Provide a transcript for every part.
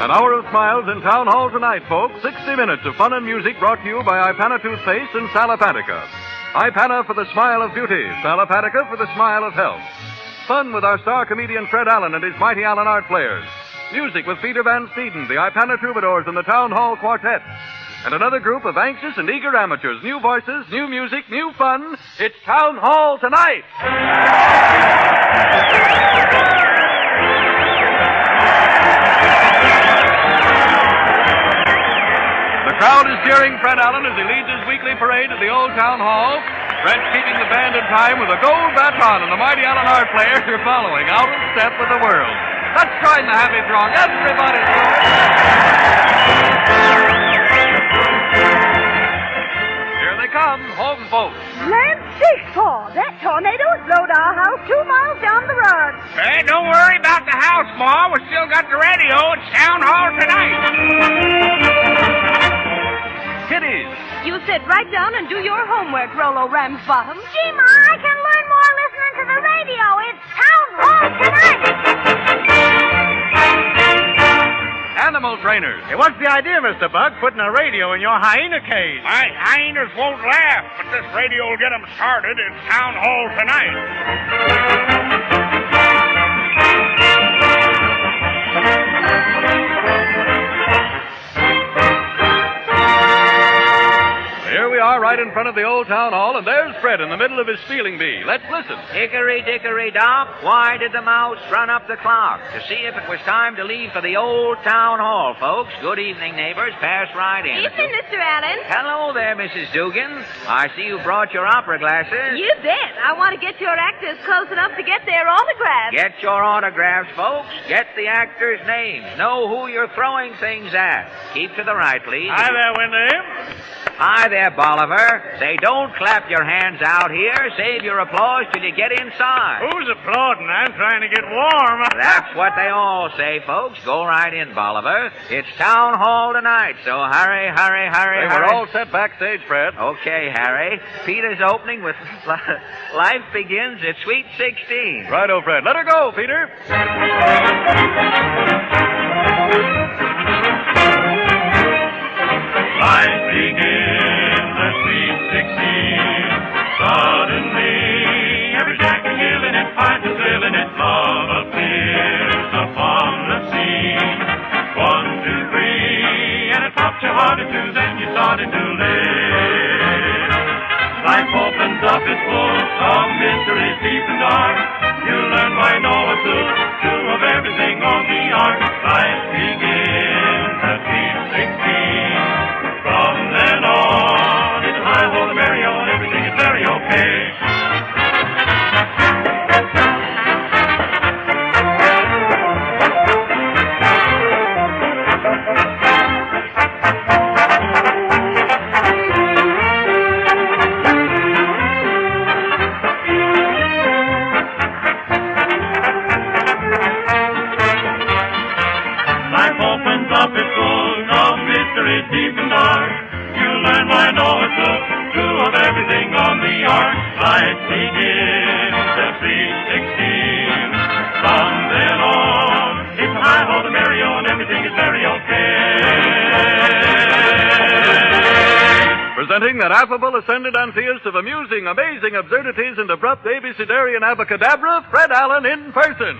An hour of smiles in Town Hall tonight, folks. 60 minutes of fun and music brought to you by Ipana Toothpaste and Salapatica. Ipana for the smile of beauty, Salapatica for the smile of health. Fun with our star comedian Fred Allen and his mighty Allen Art Players. Music with Peter Van Steeden, the Ipana Troubadours, and the Town Hall Quartet. And another group of anxious and eager amateurs. New voices, new music, new fun. It's Town Hall tonight. The crowd is cheering Fred Allen as he leads his weekly parade at the old Town Hall. Fred's keeping the band in time with a gold baton, and the mighty Allen Art Players are following, out of step with the world. Let's join the happy throng. Everybody Here they come, home folks. Land fish paw. That tornado has blowed our house 2 miles down the road. Hey, don't worry about the house, Ma. We still got the radio. It's Town Hall tonight. Kiddies. You sit right down and do your homework, Rollo Ramsbottom. Gee, Ma, I can learn more listening to the radio. It's Town Hall tonight. Animal trainers. Hey, what's the idea, Mr. Buck, putting a radio in your hyena cage? My hyenas won't laugh, but this radio will get them started. It's Town Hall tonight. Here we are right in front of the old Town Hall, and there's Fred in the middle of his spieling bee. Let's listen. Hickory dickory dock, why did the mouse run up the clock? To see if it was time to leave for the old Town Hall, folks. Good evening, neighbors. Pass right in. Evening, Mr. Allen. Hello there, Mrs. Dugan. I see you brought your opera glasses. You bet. I want to get your actors close enough to get their autographs. Get your autographs, folks. Get the actors' names. Know who you're throwing things at. Keep to the right, please. Hi there, Wendy. Hi there, Bolivar. Say, don't clap your hands out here. Save your applause till you get inside. Who's applauding? I'm trying to get warm. That's what they all say, folks. Go right in, Bolivar. It's Town Hall tonight, so hurry, hurry, hurry, Hey, hurry. we're all set backstage, Fred. Okay, Harry. Peter's opening with Life Begins at Sweet 16. Righto, Fred. Let her go, Peter. Life begins at Sweet 16. Suddenly, every jack and gill in it finds a thrill in it. Love appears upon the scene. 1, 2, 3, and it pops your heart in twos, and you started to live. Life opens up its full of mysteries deep and dark. You learn by Noah's two of everything on the ark. Life begins at Sweet 16. From then on, it's a high hold and merry on, everything is very okay. Life opens up its book of mysteries deep and dark. You learn by Noah's two of everything on the ark. Life begins at Sweet 16. From then on, it's a high hold and merry on, everything is very okay. Presenting that affable ascendant theist of amusing, amazing absurdities and abrupt abecedarian abacadabra, Fred Allen in person.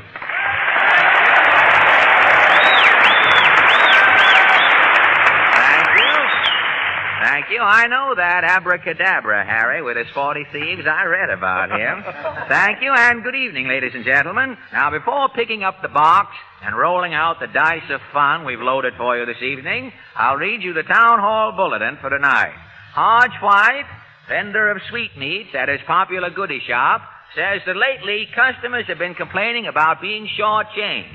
Thank you. I know that abracadabra, Harry, with his 40 thieves. I read about him. Thank you, and good evening, ladies and gentlemen. Now, before picking up the box and rolling out the dice of fun we've loaded for you this evening, I'll read you the Town Hall bulletin for tonight. Hodge White, vendor of sweetmeats at his popular goodie shop, says that lately customers have been complaining about being short-changed.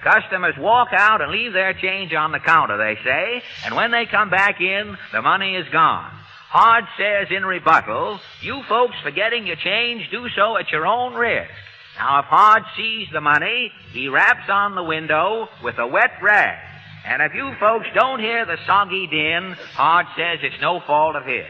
Customers walk out and leave their change on the counter, they say, and when they come back in, the money is gone. Hodge says in rebuttal, you folks forgetting your change, do so at your own risk. Now, if Hodge sees the money, he raps on the window with a wet rag. And if you folks don't hear the soggy din, Hodge says it's no fault of his.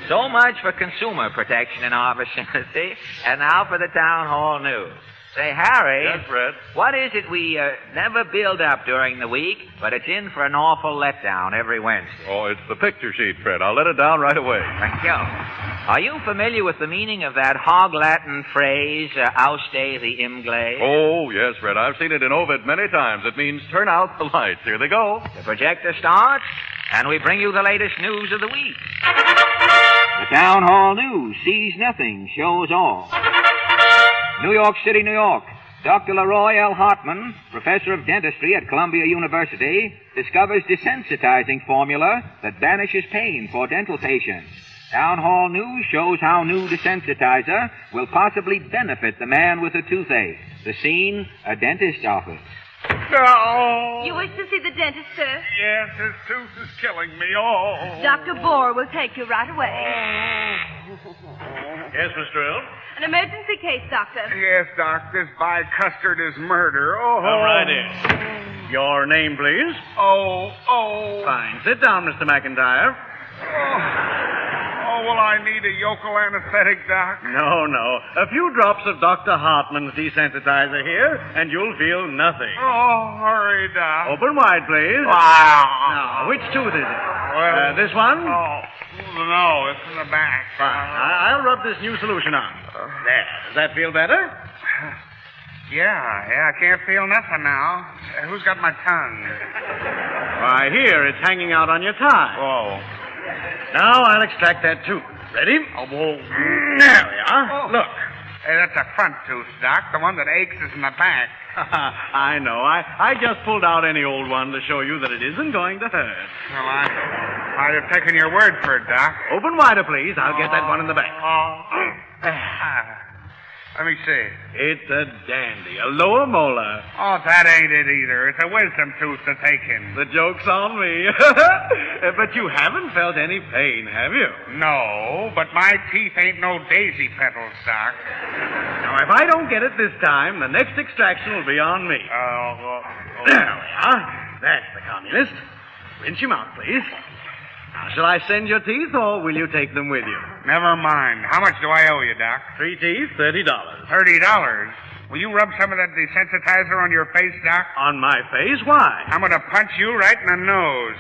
So much for consumer protection in our vicinity, and now for the Town Hall news. Say, Harry. Yes, Fred? What is it we never build up during the week, but it's in for an awful letdown every Wednesday? Oh, it's the picture sheet, Fred. I'll let it down right away. Thank you. Are you familiar with the meaning of that hog Latin phrase, auste the imgle? Oh, yes, Fred. I've seen it in Ovid many times. It means turn out the lights. Here they go. The projector starts, and we bring you the latest news of the week. The Town Hall News sees nothing, shows all. New York City, New York. Dr. Leroy L. Hartman, professor of dentistry at Columbia University, discovers desensitizing formula that banishes pain for dental patients. Town Hall News shows how new desensitizer will possibly benefit the man with a toothache. The scene, a dentist's office. No. You wish to see the dentist, sir? Yes, his tooth is killing me. Oh. Dr. Bohr will take you right away. Yes, Mr. Earl? An emergency case, Doctor. Yes, Doc, this bicustard is murder. Oh. Come right in. Your name, please? Oh. Fine. Sit down, Mr. McIntyre. Oh, will I need a yokel anesthetic, Doc? No. A few drops of Dr. Hartman's desensitizer here, and you'll feel nothing. Oh, hurry, Doc. Open wide, please. Wow. Now, which tooth is it? Well, This one? Oh, no, it's in the back. Fine. I'll rub this new solution on. There. Does that feel better? Yeah, I can't feel nothing now. Who's got my tongue? Why, here, it's hanging out on your tie. Oh. Now I'll extract that tooth. Ready? Oh, whoa. There we are. Look. Hey, that's a front tooth, Doc. The one that aches is in the back. I know. I just pulled out any old one to show you that it isn't going to hurt. Well, I'd have taken your word for it, Doc. Open wider, please. I'll get that one in the back. Let me see. It's a dandy. A lower molar. Oh, that ain't it either. It's a wisdom tooth to take in. The joke's on me. But you haven't felt any pain, have you? No, but my teeth ain't no daisy petals, Doc. Now, if I don't get it this time, the next extraction will be on me. There we are. That's the communist. Rinse him out, please. Now, shall I send your teeth, or will you take them with you? Never mind. How much do I owe you, Doc? 3 teeth, $30. $30. Will you rub some of that desensitizer on your face, Doc? On my face? Why? I'm going to punch you right in the nose.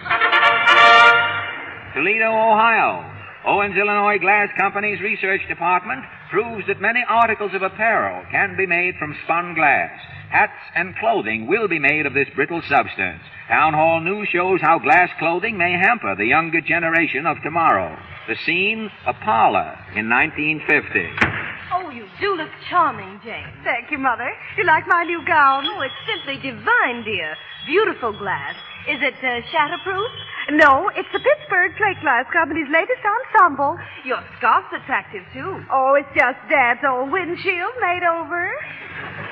Toledo, Ohio. Owens, Illinois Glass Company's research department proves that many articles of apparel can be made from spun glass. Hats and clothing will be made of this brittle substance. Town Hall News shows how glass clothing may hamper the younger generation of tomorrow. The scene, a parlor in 1950. Oh, you do look charming, Jane. Thank you, Mother. You like my new gown? Oh, it's simply divine, dear. Beautiful glass. Is it shatterproof? No, it's the Pittsburgh Plate Glass Company's latest ensemble. Your scarf's attractive, too. Oh, it's just Dad's old windshield made over.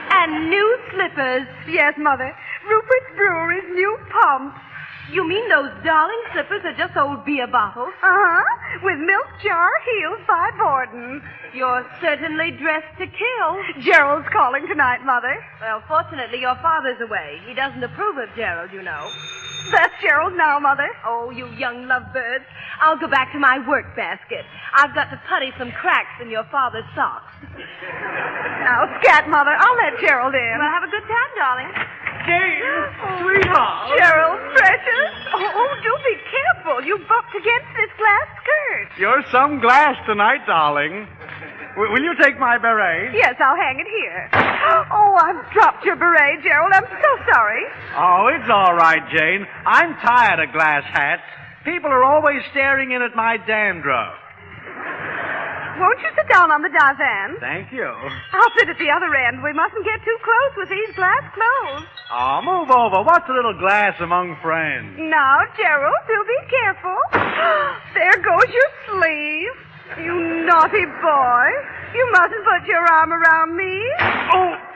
And new slippers. Yes, Mother. Rupert's Brewery's new pumps. You mean those darling slippers are just old beer bottles? Uh-huh. With milk jar heels by Borden. You're certainly dressed to kill. Gerald's calling tonight, Mother. Well, fortunately, your father's away. He doesn't approve of Gerald, you know. That's Gerald now, Mother. Oh, you young lovebirds. I'll go back to my work basket. I've got to putty some cracks in your father's socks. Now, scat, Mother. I'll let Gerald in. Well, have a good time, darling. Jane, sweetheart. Gerald, precious. Oh, do be careful. You bumped against this glass skirt. You're some glass tonight, darling. Will you take my beret? Yes, I'll hang it here. Oh, I've dropped your beret, Gerald. I'm so sorry. Oh, it's all right, Jane. I'm tired of glass hats. People are always staring in at my dandruff. Won't you sit down on the divan? Thank you. I'll sit at the other end. We mustn't get too close with these glass clothes. Oh, move over. What's a little glass among friends? Now, Gerald, do be careful. There goes your sleeve. You naughty boy. You mustn't put your arm around me.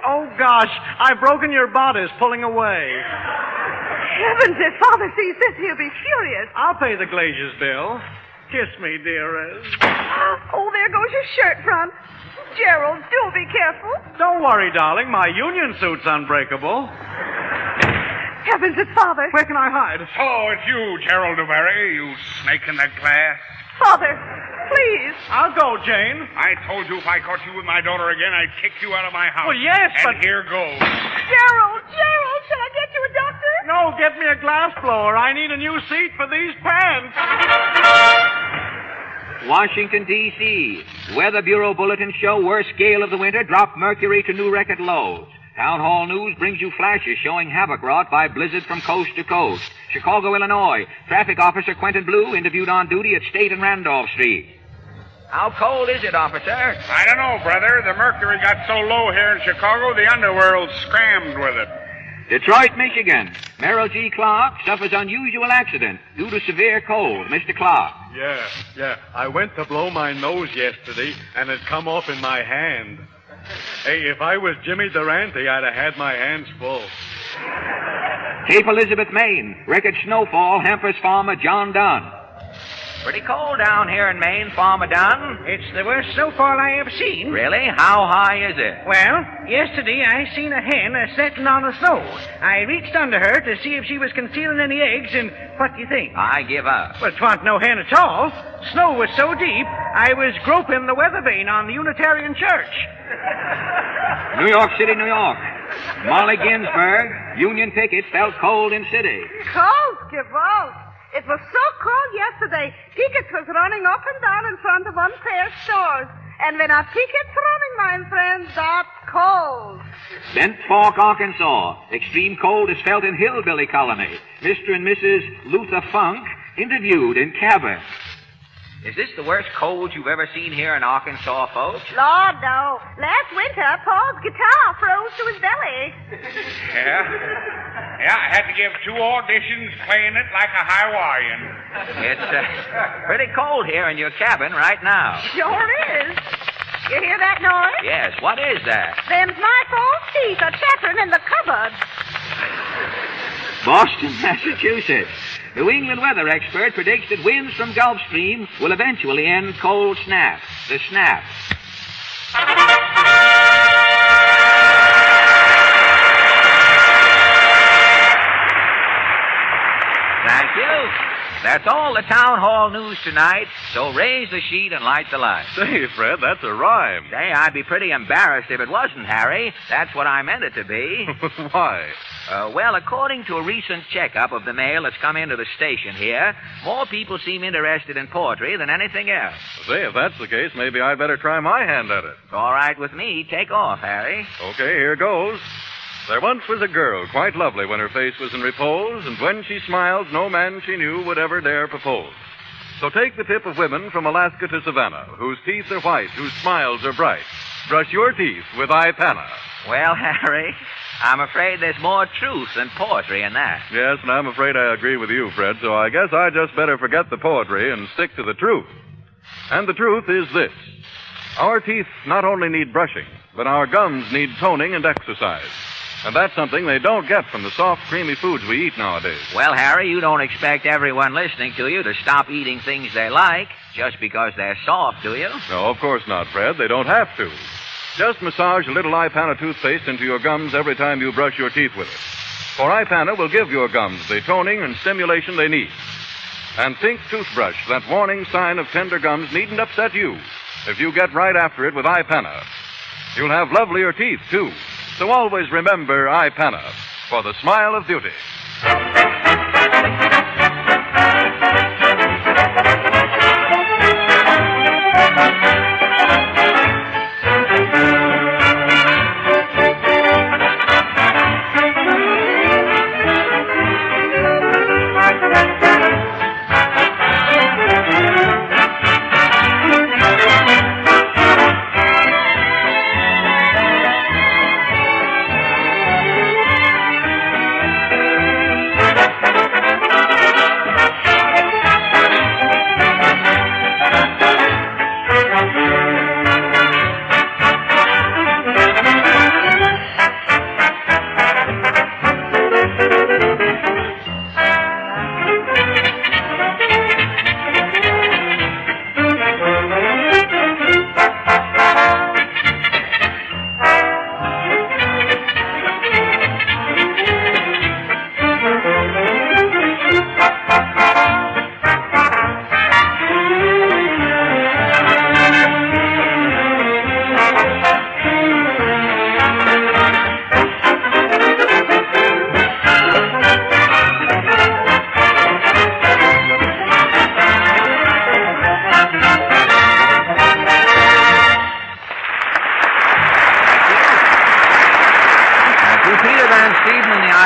Oh, gosh. I've broken your bodice pulling away. Heavens, if Father sees this, he'll be furious. I'll pay the glazier's bill. Kiss me, dearest. Oh, there goes your shirt front. Gerald, do be careful. Don't worry, darling. My union suit's unbreakable. Heavens, it's Father. Where can I hide? Oh, it's you, Gerald DeBerry, you snake in the glass. Father, please. I'll go no, Jane. I told you if I caught you with my daughter again, I'd kick you out of my house. Well, yes, and but... here goes. Gerald, shall I get you a doctor? No, get me a glass blower. I need a new seat for these pants. Washington, D.C. Weather Bureau bulletins show worst gale of the winter, dropped mercury to new record lows. Town Hall News brings you flashes showing havoc wrought by blizzard from coast to coast. Chicago, Illinois. Traffic Officer Quentin Blue interviewed on duty at State and Randolph Street. How cold is it, officer? I don't know, brother. The mercury got so low here in Chicago, the underworld scrammed with it. Detroit, Michigan. Merrill G. Clark suffers unusual accident due to severe cold. Mr. Clark. Yeah. I went to blow my nose yesterday, and it come off in my hand. Hey, if I was Jimmy Durante, I'd have had my hands full. Cape Elizabeth, Maine. Record snowfall hampers farmer John Dunn. Pretty cold down here in Maine, Farmer Dunn. It's the worst snowfall I ever seen. Really? How high is it? Well, yesterday I seen a hen setting on the snow. I reached under her to see if she was concealing any eggs, and what do you think? I give up. Well, 'twa'n't no hen at all. Snow was so deep, I was groping the weather vane on the Unitarian Church. New York City, New York. Molly Ginsburg, union pickets felt cold in city. Cold, Gewalt. It was so cold yesterday, tickets was running up and down in front of unfair stores. And when a ticket's running, my friends, that's cold. Bent Fork, Arkansas. Extreme cold is felt in Hillbilly Colony. Mr. and Mrs. Luther Funk interviewed in cabin. Is this the worst cold you've ever seen here in Arkansas, folks? Lord, no. Last winter, Paul's guitar froze to his belly. Yeah, I had to give 2 auditions playing it like a Hawaiian. It's pretty cold here in your cabin right now. Sure is. You hear that noise? Yes, what is that? Them's my false teeth are chattering in the cupboard. Boston, Massachusetts. New England weather expert predicts that winds from Gulf Stream will eventually end cold snap. The snap. Thank you. That's all the town hall news tonight, so raise the sheet and light the light. Say, Fred, that's a rhyme. Say, I'd be pretty embarrassed if it wasn't, Harry. That's what I meant it to be. Why? Well, according to a recent checkup of the mail that's come into the station here, more people seem interested in poetry than anything else. Say, if that's the case, maybe I'd better try my hand at it. All right with me. Take off, Harry. Okay, here goes. There once was a girl, quite lovely when her face was in repose, and when she smiled, no man she knew would ever dare propose. So take the tip of women from Alaska to Savannah, whose teeth are white, whose smiles are bright. Brush your teeth with Ipana. Well, Harry, I'm afraid there's more truth than poetry in that. Yes, and I'm afraid I agree with you, Fred, so I guess I just better forget the poetry and stick to the truth. And the truth is this. Our teeth not only need brushing, but our gums need toning and exercise. And that's something they don't get from the soft, creamy foods we eat nowadays. Well, Harry, you don't expect everyone listening to you to stop eating things they like just because they're soft, do you? No, of course not, Fred. They don't have to. Just massage a little Ipana toothpaste into your gums every time you brush your teeth with it. For Ipana will give your gums the toning and stimulation they need. And Pink Toothbrush, that warning sign of tender gums, needn't upset you if you get right after it with Ipana. You'll have lovelier teeth, too. So always remember Ipana for the smile of beauty.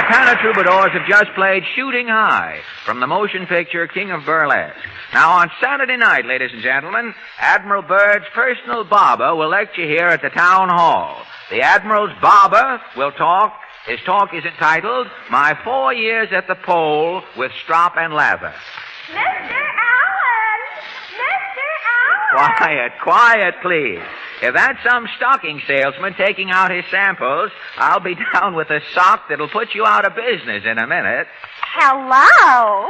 Ipana Troubadours have just played Shooting High from the motion picture King of Burlesque. Now, on Saturday night, ladies and gentlemen, Admiral Byrd's personal barber will lecture here at the town hall. The Admiral's barber will talk. His talk is entitled, My 4 Years at the Pole with Strop and Lather. Mr. Allen! Mr. Allen! Quiet, quiet, please. If that's some stocking salesman taking out his samples, I'll be down with a sock that'll put you out of business in a minute. Hello?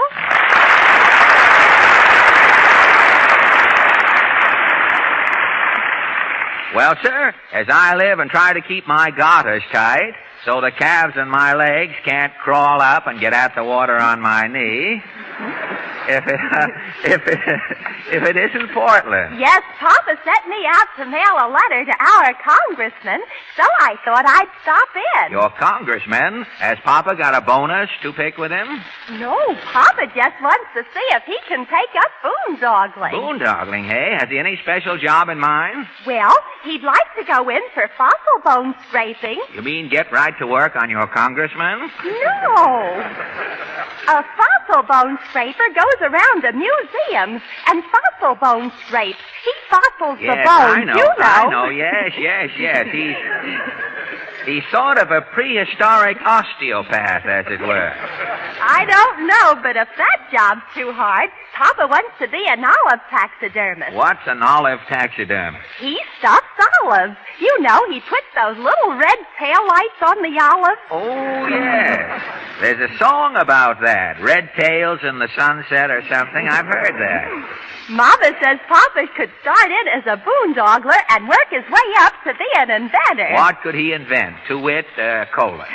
Well, sir, as I live and try to keep my garters tight so the calves in my legs can't crawl up and get at the water on my knee, if it isn't Portland. Yes, Papa sent me out to mail a letter to our congressman, so I thought I'd stop in. Your congressman? Has Papa got a bonus to pick with him? No, Papa just wants to see if he can take up boondoggling. Boondoggling, hey? Has he any special job in mind? Well, he'd like to go in for fossil bone scraping. You mean get right to work on your congressman? No. A fossil bone scraper goes around to museums and fossil bone scrapes. He fossils the bones, I know, you know. I know, yes. He's sort of a prehistoric osteopath, as it were. I don't know, but if that job's too hard, Papa wants to be an olive taxidermist. What's an olive taxidermist? He stuffs olives. You know, he puts those little red tail lights on the olives. Oh, yes. There's a song about that. Red tails in the sunset or something. I've heard that. Mama says Papa could start in as a boondoggler and work his way up to be an inventor. What could he invent? To wit, cola.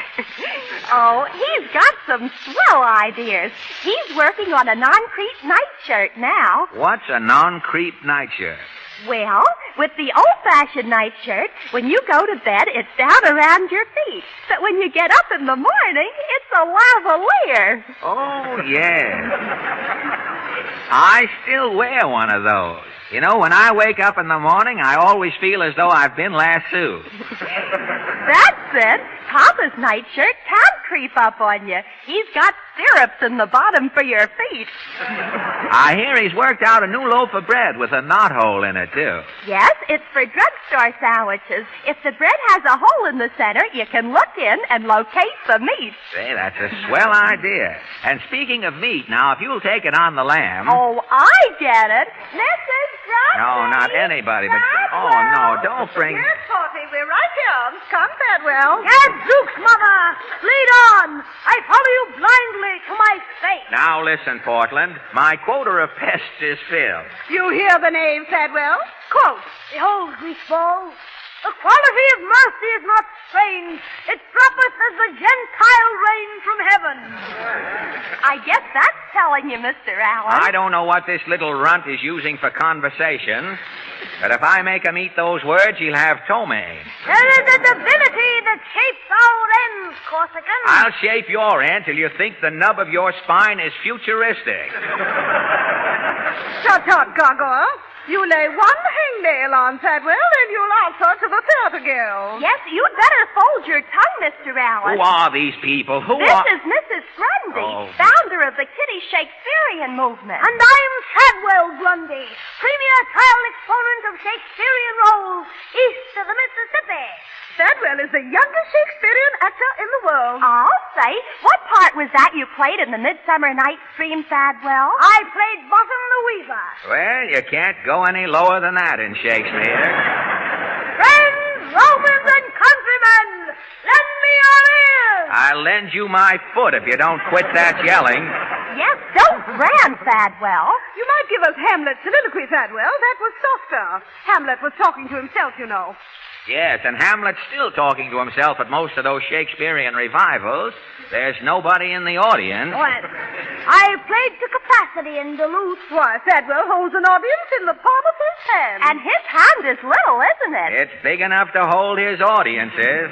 Oh, he's got some swell ideas. He's working on a non-creep nightshirt now. What's a non-creep nightshirt? Well, with the old-fashioned nightshirt, when you go to bed, it's down around your feet. But when you get up in the morning, it's a lavalier. Oh, yes. I still wear one of those. You know, when I wake up in the morning, I always feel as though I've been lassoed. That's it. Papa's nightshirt can creep up on you. He's got stirrups in the bottom for your feet. I hear he's worked out a new loaf of bread with a knothole in it, too. Yes, it's for drugstore sandwiches. If the bread has a hole in the center, you can look in and locate the meat. Say, that's a swell idea. And speaking of meat, now, if you'll take it on the lamb... Oh, I get it. Mrs. Broccoli. No, not anybody, but... Oh, no, don't bring... Yes, Porty, we're right here. Come, Bedwell. Gadzooks, Mother. Lead on. I follow you blindly to my fate. Now listen, Portland. My quota of pests is filled. You hear the name, Fadwell? Quote, Behold, we fall. The quality of mercy is not strange. It droppeth as the Gentile rain from heaven. I guess that's telling you, Mr. Allen. I don't know what this little runt is using for conversation, but if I make him eat those words, he'll have ptomaine. There is a divinity that shapes our ends, Corsican. I'll shape your end till you think the nub of your spine is futuristic. Shut up, Gargoyle. You lay one hangnail on Fadwell, and you'll answer to the theater guild. Yes, you'd better fold your tongue, Mr. Allen. Who are these people? This is Mrs. Grundy, founder of the Kitty Shakespearean movement. And I'm Fadwell Grundy, premier trial exponent of Shakespearean roles east of the Mississippi. Fadwell is the youngest Shakespearean actor in the world. I'll say. What part was that you played in the Midsummer Night's Dream, Fadwell? I played Bottom Louisa. Well, you can't go any lower than that in Shakespeare. Friends, Romans, and countrymen, lend me your ears. I'll lend you my foot if you don't quit that yelling. Yes, don't ram, Fadwell. You might give us Hamlet's soliloquy, Fadwell. That was softer. Hamlet was talking to himself, you know. Yes, and Hamlet's still talking to himself at most of those Shakespearean revivals. There's nobody in the audience. What? I played to capacity in Duluth. Why, Fadwell holds an audience in the palm of his hand. And his hand is little, isn't it? It's big enough to hold his audiences.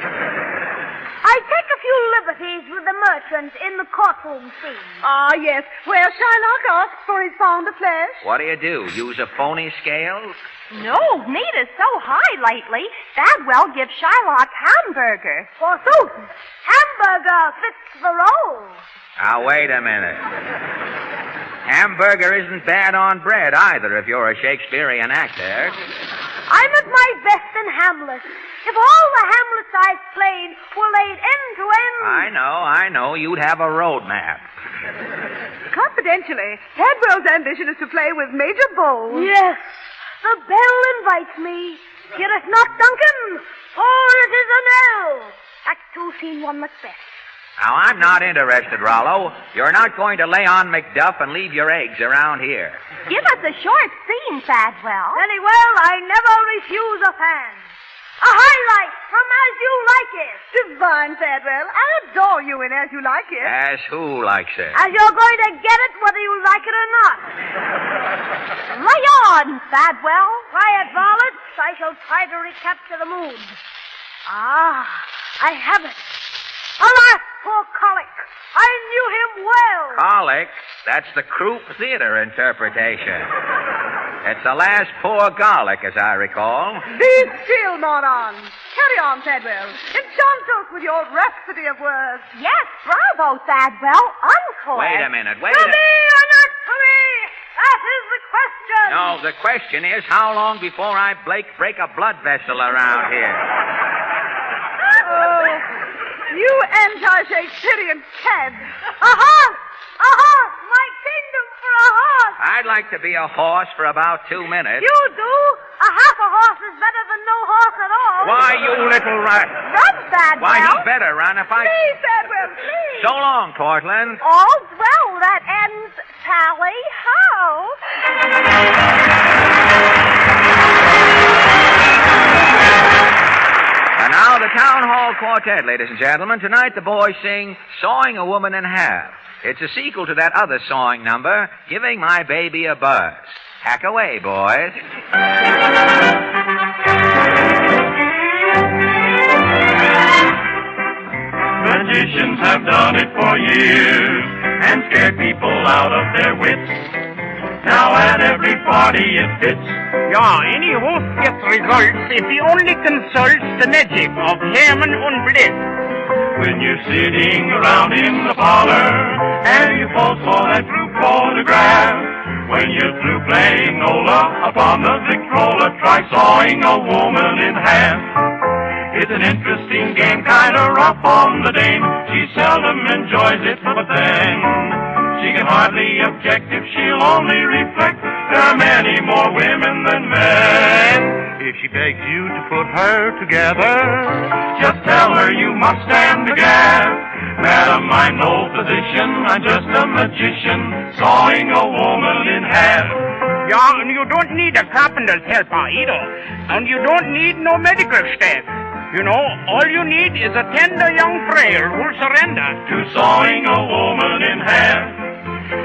I take a few liberties with the merchant in the courtroom scene. Ah, yes, where Shylock asks for his pound of flesh. What do? Use a phony scale? No, meat is so high lately. Dadwell gives Shylock hamburger. Forsooth, hamburger fits the role. Now, wait a minute. Hamburger isn't bad on bread either if you're a Shakespearean actor. I'm at my best in Hamlet. If all the Hamlets I've played were laid end to end... I know. You'd have a road map. Confidentially, Tadwell's ambition is to play with Major Bowles. Yes. The bell invites me. Heareth not, Duncan, for it is an L. Act 2, Scene 1, Macbeth. Now, I'm not interested, Rollo. You're not going to lay on Macduff and leave your eggs around here. Give us a short scene, Dadwell. Very well, I never refuse a fan. A highlight from As You Like It. Divine, Thadwell. I adore you in As You Like It. As who likes it? As you're going to get it whether you like it or not. Lay on, Thadwell. Quiet, varlets. I shall try to recapture the mood. Ah, I have it. Alas, poor Colic. I knew him well. Colic? That's the croup theater interpretation. It's the last poor garlic, as I recall. Be still, moron. Carry on, Thadwell. Enchant us with your rhapsody of words. Yes, bravo, Thadwell. Encore. Wait a minute. To me or not to me? That is the question. No, the question is how long before I break a blood vessel around here? Oh, you anti-Shakespearean cad. A horse! A horse! My kingdom for a horse! I'd like to be a horse for about 2 minutes. You do? A half a horse is better than no horse at all. Why, you little rat. Run, Thadwell. Why, he better run if I... Please, Thadwell, please. So long, Portland. All's well that ends tally ho. And now the Town Hall Quartet, ladies and gentlemen. Tonight the boys sing Sawing a Woman in Half. It's a sequel to that other sawing number, Giving My Baby a Buzz. Hack away, boys. Magicians have done it for years and scared people out of their wits. Now at every party it fits. Yeah, any host gets results if he only consults the magic of Herman und Bliss. When you're sitting around in the parlor and you pose for that group photograph, when you're through playing Nola upon the Victrola, try sawing a woman in half. It's an interesting game, kinda rough on the dame. She seldom enjoys it, but then she can hardly object if she'll only reflect. There are many more women than men. If she begs you to put her together, just tell her you must stand the gaff. Madam, I'm no physician, I'm just a magician, sawing a woman in half. Yeah, and you don't need a carpenter's helper either. And you don't need no medical staff. You know, all you need is a tender young frail who'll surrender to sawing a woman in half.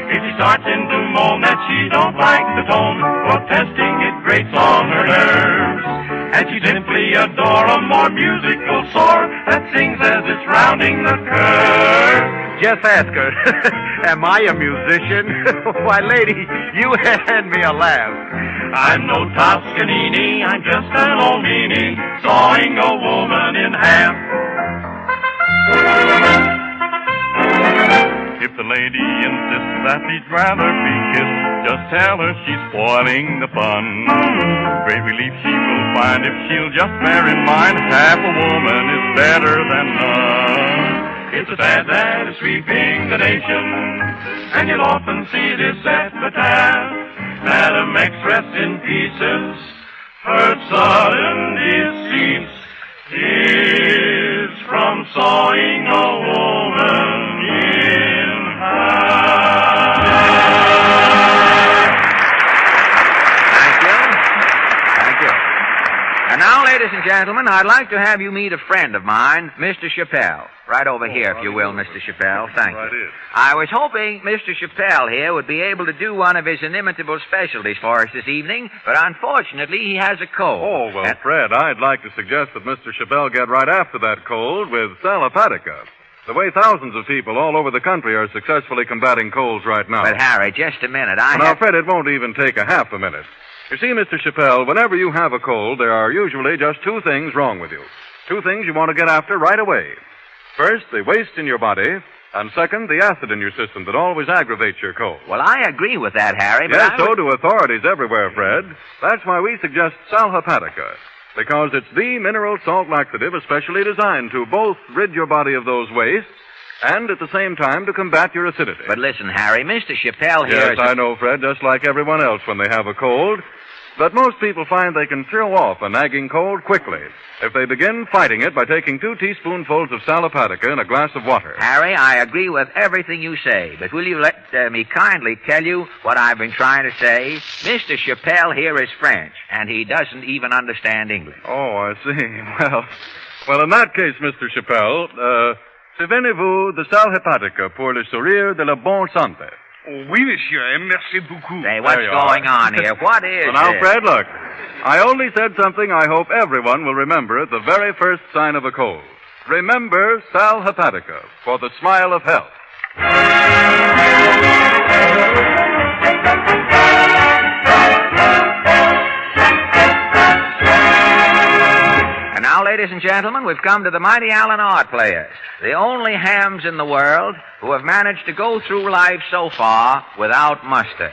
If she starts in to moan that she don't like the tone, protesting it grates on her nerves, and she simply adore a more musical sort that sings as it's rounding the curve. Just ask her, am I a musician? Why, lady, you hand me a laugh. I'm no Toscanini, I'm just an old meanie, sawing a woman in half. If the lady insists that he'd rather be kissed, just tell her she's spoiling the fun. Great relief she will find if she'll just bear in mind half a woman is better than none. It's a fad that is sweeping the nation, and you'll often see this epitaph. Madam X rests in pieces, her sudden decease is from sawing a woman in half. Thank you. And now, ladies and gentlemen, I'd like to have you meet a friend of mine, Mr. Chappelle. Right over here, if you will, Mr. Chappelle. Thank you. I was hoping Mr. Chappelle here would be able to do one of his inimitable specialties for us this evening, but unfortunately he has a cold. Oh, well, Fred, I'd like to suggest that Mr. Chappelle get right after that cold with Salapatica. The way thousands of people all over the country are successfully combating colds right now. But, Harry, just a minute. Now, Fred, it won't even take a half a minute. You see, Mr. Chappelle, whenever you have a cold, there are usually just two things wrong with you. Two things you want to get after right away. First, the waste in your body, and second, the acid in your system that always aggravates your cold. Well, I agree with that, Harry, but Yes, so do authorities everywhere, Fred. That's why we suggest Sal Hepatica, because it's the mineral salt laxative especially designed to both rid your body of those wastes and at the same time to combat your acidity. But listen, Harry, Mr. Chappelle here Yes, is... I know, Fred, just like everyone else when they have a cold. But most people find they can throw off a nagging cold quickly if they begin fighting it by taking 2 teaspoonfuls of Sal Hepatica in a glass of water. Harry, I agree with everything you say, but will you let me kindly tell you what I've been trying to say? Mr. Chappelle here is French, and he doesn't even understand English. Oh, I see. Well, in that case, Mr. Chappelle, souvenez-vous de Sal Hepatica pour le sourire de la bonne santé. Oui, monsieur, et merci beaucoup. Hey, what's There you are. going on here? What is Well, now, this? Fred, look. I only said something I hope everyone will remember at the very first sign of a cold. Remember Sal Hepatica for the smile of health. And now, ladies and gentlemen, we've come to the mighty Allen Art Players, the only hams in the world who have managed to go through life so far without mustard.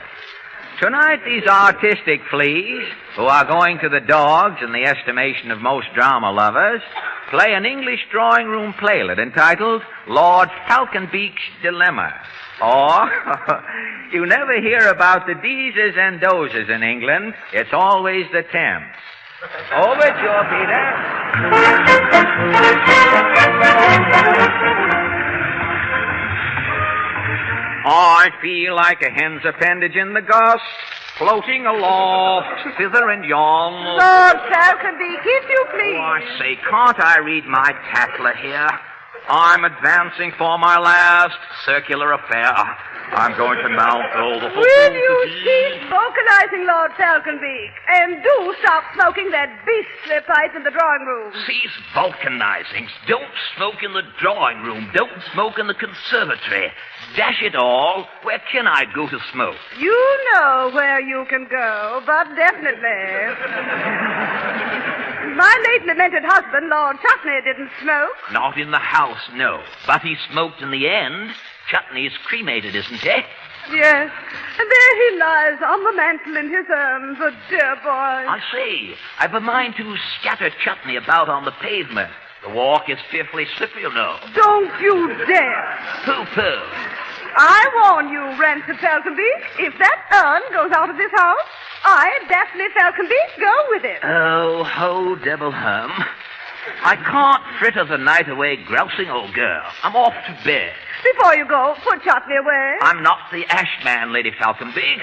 Tonight, these artistic fleas, who are going to the dogs in the estimation of most drama lovers, play an English drawing room playlet entitled Lord Falconbeak'S Dilemma. Or, you never hear about the Deeses and Dozes in England. It's always the Thames. Overture, Peter. I feel like a hen's appendage in the gust, floating aloft, thither and yon. Lord Falconbeak, if you please. Oh, I say, can't I read my tattler here? I'm advancing for my last circular affair. I'm going to mount all the... Will you cease vocalizing, Lord Falconbeak, and do stop smoking that beastly pipe in the drawing room? Cease vulcanizing. Don't smoke in the drawing room. Don't smoke in the conservatory. Dash it all, where can I go to smoke? You know where you can go, but definitely. My late lamented husband, Lord Chutney, didn't smoke. Not in the house, no. But he smoked in the end. Chutney's cremated, isn't he? Yes, and there he lies on the mantel in his urn, the dear boy. I say, I've a mind to scatter Chutney about on the pavement. The walk is fearfully slippery, you know. Don't you dare. Pooh-pooh. I warn you, Rancid Falconbeak, if that urn goes out of this house, I, Daphne Falconbeak, go with it. Oh, ho, devil hum. I can't fritter the night away grousing, old girl. I'm off to bed. Before you go, put Chutney away. I'm not the ash man, Lady Falconbeak.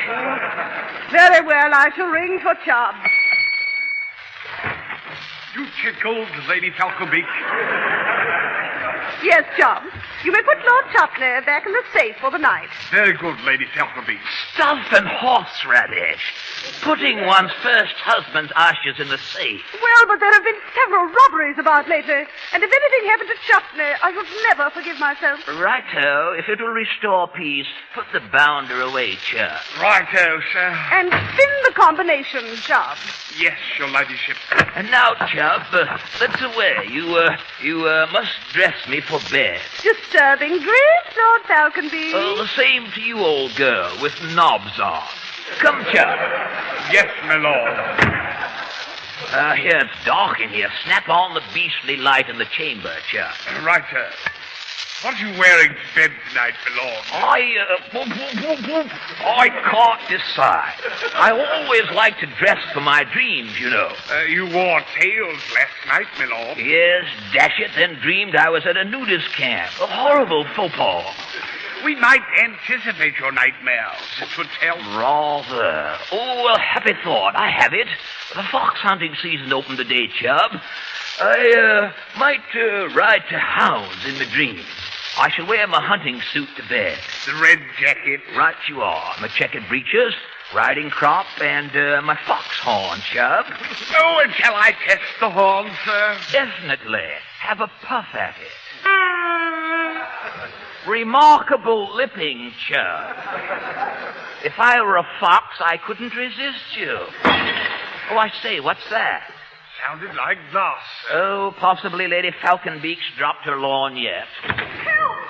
Very well, I shall ring for Chubb. You tickled, Lady Falconbeak. Yes, Chubb. You may put Lord Chutney back in the safe for the night. Very good, Lady Falconbeak. Stuff and horseradish. Putting one's first husband's ashes in the safe. Well, but there have been several robberies about lately, and if anything happened to Chutney, I should never forgive myself. Righto. If it'll restore peace, put the bounder away, Chubb. Righto, sir. And spin the combination, Chubb. Yes, your ladyship. And now, Chubb, let's away. You must dress me for bed. Disturbing dreams, Lord Falconbeak. Oh, the same to you, old girl, with knobs on. Come, Chubb. Yes, my lord. Here, it's dark in here. Snap on the beastly light in the chamber, Chubb. Righto. What are you wearing to bed tonight, my lord? I can't decide. I always like to dress for my dreams, you know. You wore tails last night, my lord. Yes, dash it, then dreamed I was at a nudist camp. A horrible faux pas. We might anticipate your nightmares. It would tell. Rather. Oh, a happy thought. I have it. The fox hunting season opened today, Chubb. I might ride to hounds in my dreams. I shall wear my hunting suit to bed. The red jacket. Right you are. My checkered breeches, riding crop, and my fox horn, Chubb. Oh, and shall I test the horn, sir? Definitely. Have a puff at it. Remarkable lipping, Chubb. If I were a fox, I couldn't resist you. Oh, I say, what's that? Sounded like glass, sir. Oh, possibly Lady Falconbeak's dropped her lorgnette. Help!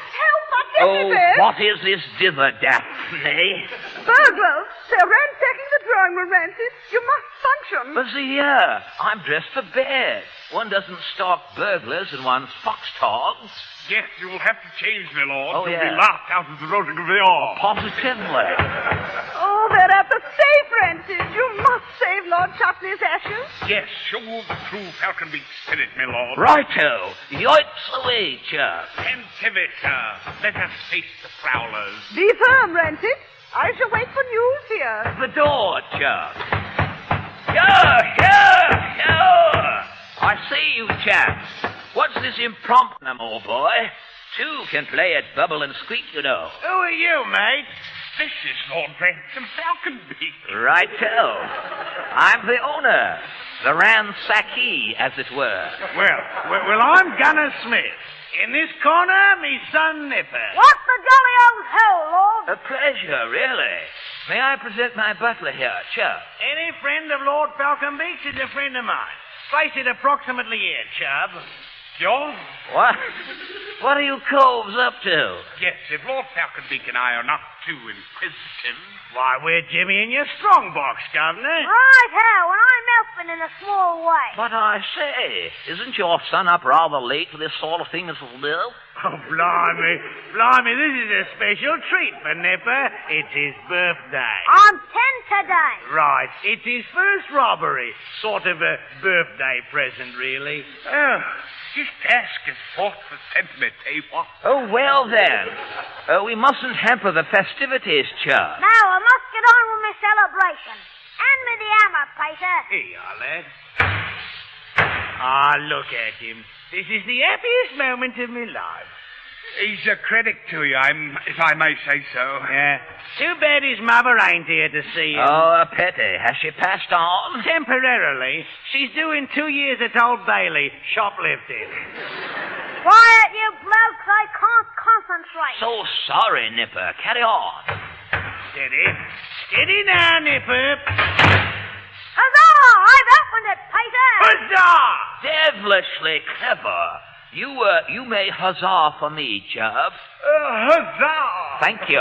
What is Oh, it? what is this dither, Daphne? Burglars! They're ransacking the drawing room, Rancid. You must function. But see here, I'm dressed for bed. One doesn't stalk burglars in one's fox togs. Yes, you will have to change, my lord. Oh, You'll yeah. be laughed out of the Rotogravillon. Positively. Oh, they're at the safe, Rancid. You must save Lord Chutney's ashes. Yes, show the true Falconbeak spirit, my lord. Righto. Yoits away, Chuck. Pentivy, sir. Let us face the prowlers. Be firm, Rancid. I shall wait for news here. The door, Chuck. Sure. I see you, chaps. What's this impromptu, old boy? Two can play at bubble and squeak, you know. Who are you, mate? This is Lord Ransom Falconbeak. Righto. I'm the owner. The ransackee, as it were. Well, I'm Gunner Smith. In this corner, me son Nipper. What the jolly old hell, Lord? A pleasure, really. May I present my butler here, Chuck? Any friend of Lord Falconbeak's is a friend of mine. Place it approximately here, Chubb. John? What? What are you coves up to? Yes, if Lord Falconbeak and I are not too inquisitive. Why, we're Jimmy in your strong box, Governor. Right how, and I'm helping in a small way. But I say, isn't your son up rather late for this sort of thing as well? Oh, blimey. Blimey, this is a special treat for Nipper. It's his birthday. I'm 10 today. Right. It's his first robbery. Sort of a birthday present, really. Oh, his task is fought for sentiment, eh, what? Oh, well then. We mustn't hamper the festivities, Chuck. Now I must get on with my celebration. Hand me the hammer, Peter. Here you are, lad. Ah, look at him. This is the happiest moment of my life. He's a credit to you, if I may say so. Yeah. Too bad his mother ain't here to see him. Oh, a pity. Has she passed on? Temporarily. She's doing 2 years at Old Bailey, shoplifting. Quiet, you blokes. I can't concentrate. So sorry, Nipper. Carry on. Steady. Steady now, Nipper. Huzzah! I've opened it, Peter. Huzzah! Devilishly clever. You may huzzah for me, Chubb. Huzzah! Thank you.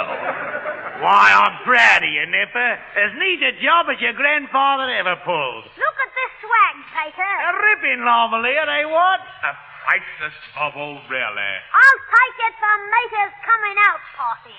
Why, I'm proud of you, Nipper. As neat a job as your grandfather ever pulled. Look at this swag, Peter. A ripping lavalier, eh, what? A priceless bubble, really. I'll take it for Mater's coming out party.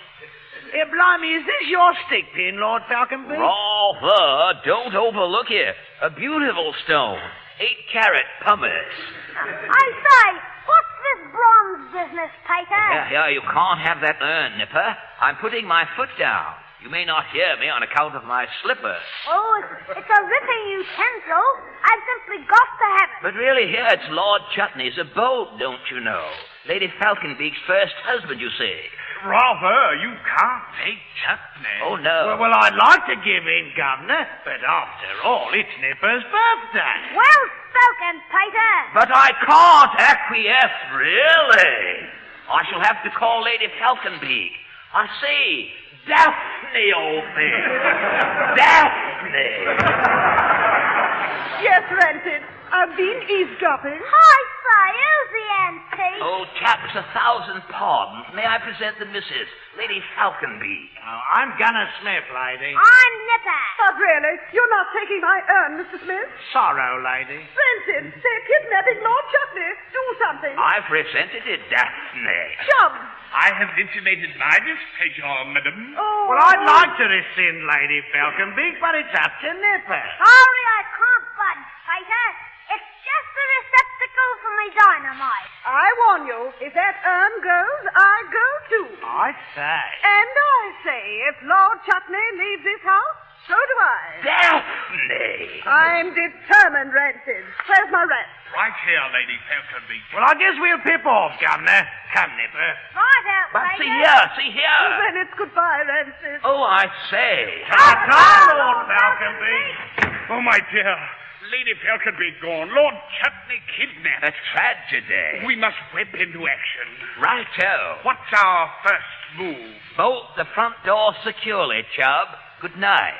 Blimey, is this your stick pin, Lord Falconbeak? Rather. Don't overlook it. A beautiful stone. 8-carat pumice. I say, what's this bronze business, Peter? Yeah, you can't have that urn, Nipper. I'm putting my foot down. You may not hear me on account of my slippers. Oh, it's a ripping utensil. I've simply got to have it. But really, here it's Lord Chutney's abode, don't you know? Lady Falconbeak's first husband, you see. Rather, you can't take Chutney. Oh, no. Well, I'd like to give in, Governor, but after all, it's Nipper's birthday. Well spoken, Peter. But I can't acquiesce, really. I shall have to call Lady Falconbeak. I see, Daphne, old thing. Daphne. Yes, Rancid. I've been eavesdropping. Hi, say, who's the auntie? Oh, chaps, 1,000 pardons. May I present the missus, Lady Falconbeak? Oh, I'm Gunner Smith, lady. I'm Nipper. But really, you're not taking my urn, Mr. Smith. Sorrow, lady. Rancid, they're kidnapping Lord Chutney. Do something. I've resented it, Daphne. Chubb. I have intimated my displeasure, madam. Oh. Well, I'd like to rescind Lady Falconbeak, but it's up to Nipper. Sorry I can't budge, Peter. It's just a receptacle for my dynamite. I warn you, if that urn goes, I go too. I say. And I say, if Lord Chutney leaves this house, so do I. Daphne! I'm determined, Rancid. Where's my rat? Right here, Lady Falconbeak. Well, I guess we'll pip off, Governor. Come, Nipper. Right out, But Peter. see here. Then it's goodbye, Rancid. Oh, I say. Ta-ta, Lord Falconbeak. Oh, my dear. Lady Falconbeak gone. Lord Chutney kidnapped. A tragedy. We must whip into action. Righto. What's our first move? Bolt the front door securely, Chubb. Good night.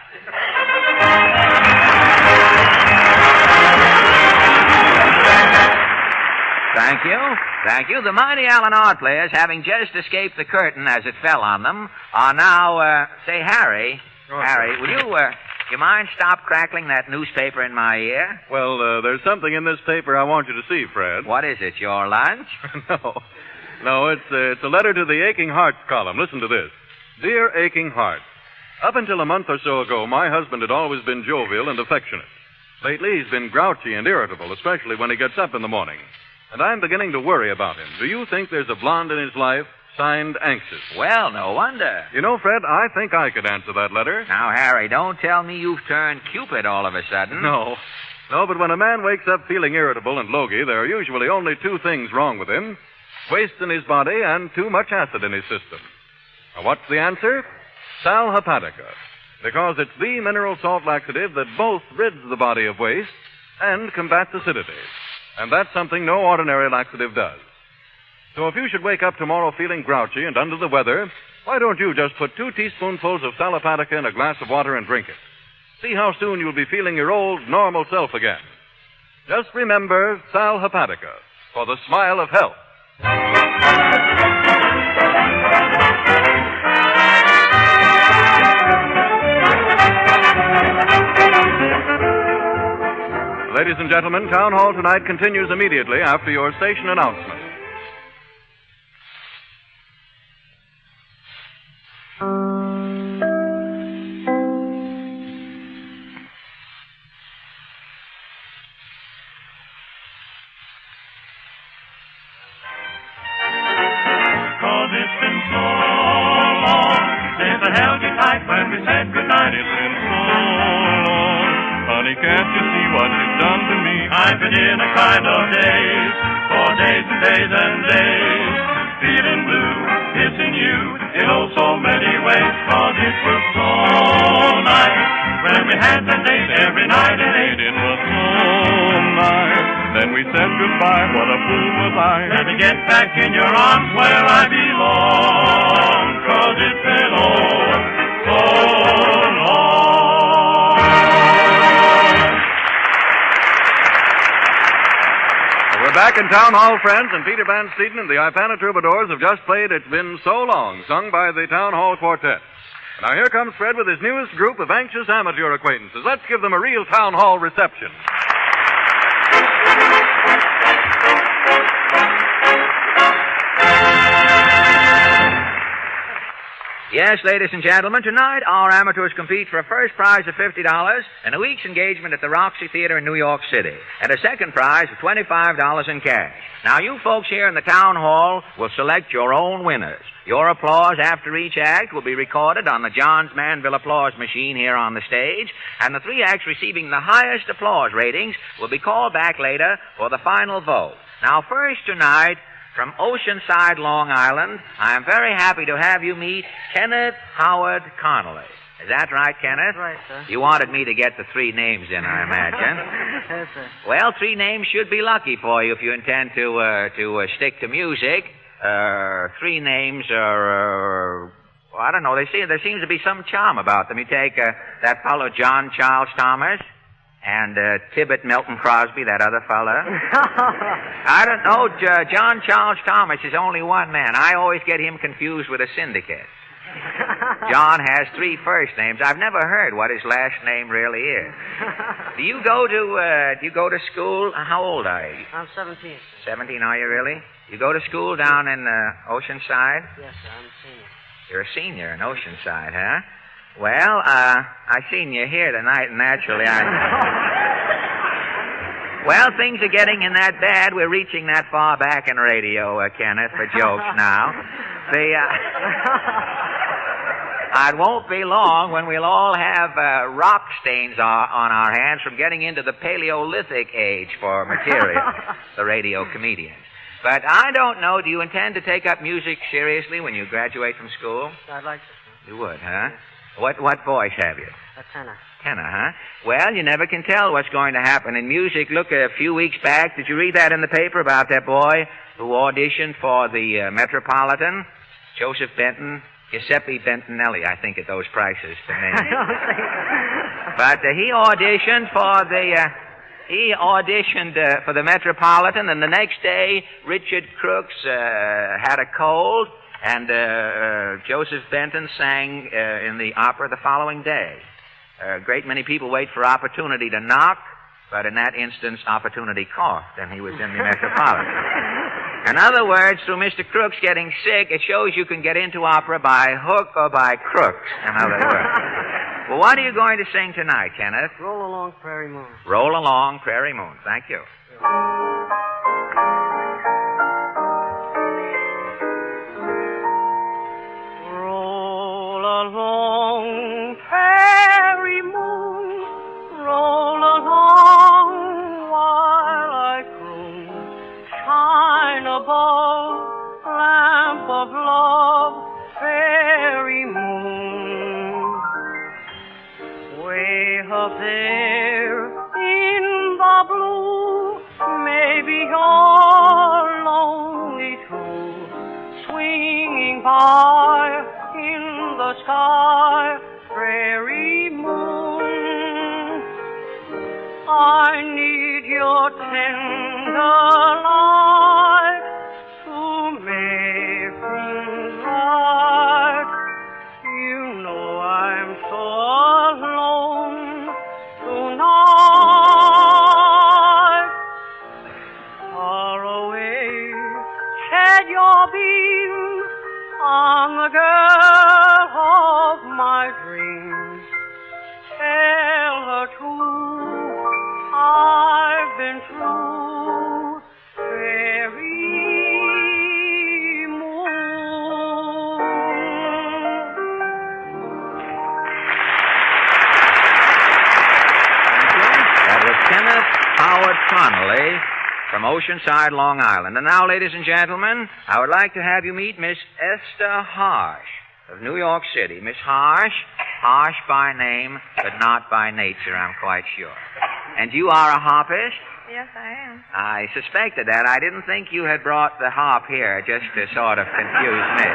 Thank you. Thank you. The mighty Allen Art players, having just escaped the curtain as it fell on them, are now, say, Harry. Harry, will you mind stop crackling that newspaper in my ear? Well, there's something in this paper I want you to see, Fred. What is it, your lunch? No, it's a letter to the Aching Hearts column. Listen to this. Dear Aching Heart, up until a month or so ago, my husband had always been jovial and affectionate. Lately, he's been grouchy and irritable, especially when he gets up in the morning. And I'm beginning to worry about him. Do you think there's a blonde in his life? Signed, Anxious. Well, no wonder. You know, Fred, I think I could answer that letter. Now, Harry, don't tell me you've turned Cupid all of a sudden. No, but when a man wakes up feeling irritable and logy, there are usually only two things wrong with him. Waste in his body and too much acid in his system. Now, what's the answer? Sal Hepatica. Because it's the mineral salt laxative that both rids the body of waste and combats acidity. And that's something no ordinary laxative does. So if you should wake up tomorrow feeling grouchy and under the weather, why don't you just put 2 teaspoonfuls of Sal Hepatica in a glass of water and drink it? See how soon you'll be feeling your old, normal self again. Just remember Sal Hepatica for the smile of health. Ladies and gentlemen, Town Hall tonight continues immediately after your station announcement. I've been in a kind of daze for days and days and days, feeling blue, missing you in oh so many ways. 'Cause it was so nice when we had that date every night at 8. It was so nice. Then we said goodbye. What a fool was I. Let me get back in your arms where I belong. 'Cause it's been so long. We're back in Town Hall, friends, and Peter Van Steeden and the Ipana Troubadours have just played It's Been So Long, sung by the Town Hall Quartet. Now here comes Fred with his newest group of anxious amateur acquaintances. Let's give them a real Town Hall reception. Yes, ladies and gentlemen, tonight our amateurs compete for a first prize of $50 and a week's engagement at the Roxy Theater in New York City, and a second prize of $25 in cash. Now, you folks here in the town hall will select your own winners. Your applause after each act will be recorded on the Johns Manville applause machine here on the stage, and the 3 acts receiving the highest applause ratings will be called back later for the final vote. Now, first tonight, from Oceanside, Long Island, I am very happy to have you meet Kenneth Howard Connolly. Is that right, Kenneth? That's right, sir. You wanted me to get the 3 names in, I imagine. Yes, sir. Well, 3 names should be lucky for you if you intend to stick to music. 3 names are, well, I don't know. There seems to be some charm about them. You take that fellow John Charles Thomas. And Tibbet Milton Crosby, that other fella. I don't know. John Charles Thomas is only one man. I always get him confused with a syndicate. John has 3 first names. I've never heard what his last name really is. Do you go to school? How old are you? I'm 17. 17, are you really? You go to school down in Oceanside? Yes, sir. I'm a senior. You're a senior in Oceanside, huh? Well, I seen you here tonight, and naturally Well, things are getting in that bad. We're reaching that far back in radio, Kenneth, for jokes now. It won't be long when we'll all have rock stains on our hands from getting into the Paleolithic age for material, the radio comedians. But I don't know, do you intend to take up music seriously when you graduate from school? I'd like to. You would, huh? What voice have you? A tenor. Tenor, huh? Well, you never can tell what's going to happen in music. Look, a few weeks back, did you read that in the paper about that boy who auditioned for the Metropolitan? Joseph Benton. Giuseppe Bentinelli, I think, at those prices to me. But he auditioned for the Metropolitan, and the next day, Richard Crooks had a cold, and Joseph Benton sang in the opera the following day. A great many people wait for opportunity to knock, but in that instance, opportunity coughed, and he was in the Metropolitan. In other words, through Mr. Crooks getting sick, it shows you can get into opera by hook or by crooks, in other words. Well, what are you going to sing tonight, Kenneth? Roll Along, Prairie Moon. Roll Along, Prairie Moon. Thank you. Roll along, prairie moon, roll along while I croon. Shine above, lamp of love, fairy moon. Way up there in the blue, maybe you're lonely too, swinging by in the sky, prairie moon. I need your tender light to make things right. You know I'm so alone tonight. Far away, shed your beams on the girl of my dreams. Tell her too, I've been true, fairy moon. That was Kenneth Howard Connolly from Oceanside, Long Island. And now, ladies and gentlemen, I would like to have you meet Miss Esther Harsh of New York City. Miss Harsh by name, but not by nature, I'm quite sure. And you are a harpist? Yes, I am. I suspected that. I didn't think you had brought the harp here just to sort of confuse me.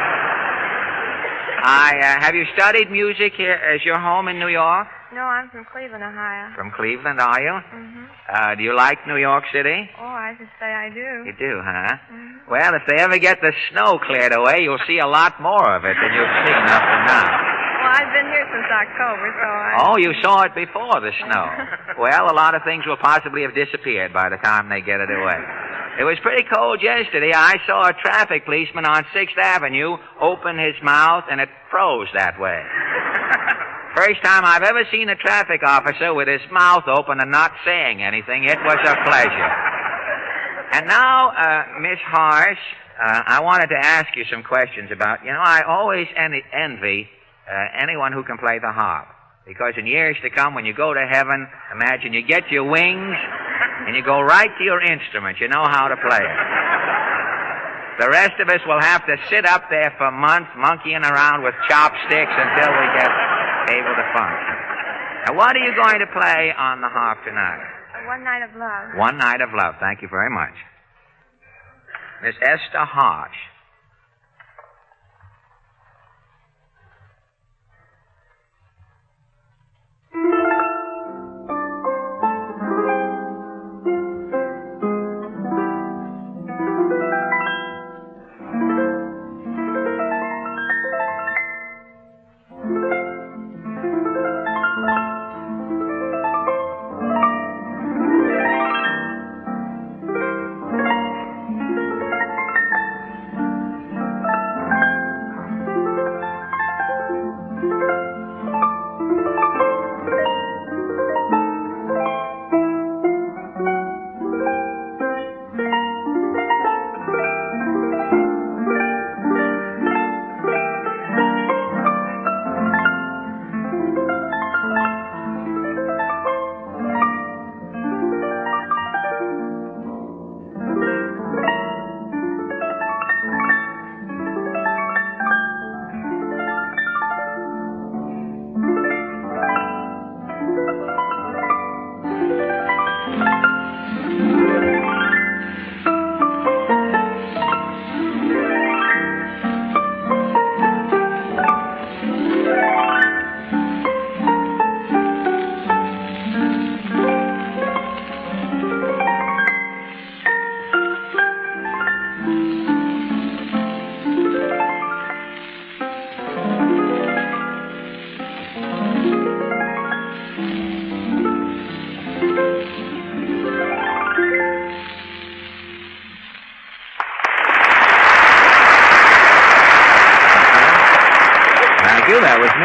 Have you studied music here as your home in New York? No, I'm from Cleveland, Ohio. From Cleveland, are you? Mm-hmm. Do you like New York City? Oh, I should say I do. You do, huh? Mm-hmm. Well, if they ever get the snow cleared away, you'll see a lot more of it than you've seen up to now. Well, I've been here since October, so Oh, you saw it before the snow. Well, a lot of things will possibly have disappeared by the time they get it away. It was pretty cold yesterday. I saw a traffic policeman on 6th Avenue open his mouth, and it froze that way. First time I've ever seen a traffic officer with his mouth open and not saying anything. It was a pleasure. And now, Miss Harsh, I wanted to ask you some questions about, I always envy anyone who can play the harp. Because in years to come, when you go to heaven, imagine you get your wings and you go right to your instrument. You know how to play it. The rest of us will have to sit up there for months monkeying around with chopsticks until we get able to function. Now, what are you going to play on the harp tonight? One Night of Love. One Night of Love. Thank you very much. Miss Esther Harsh.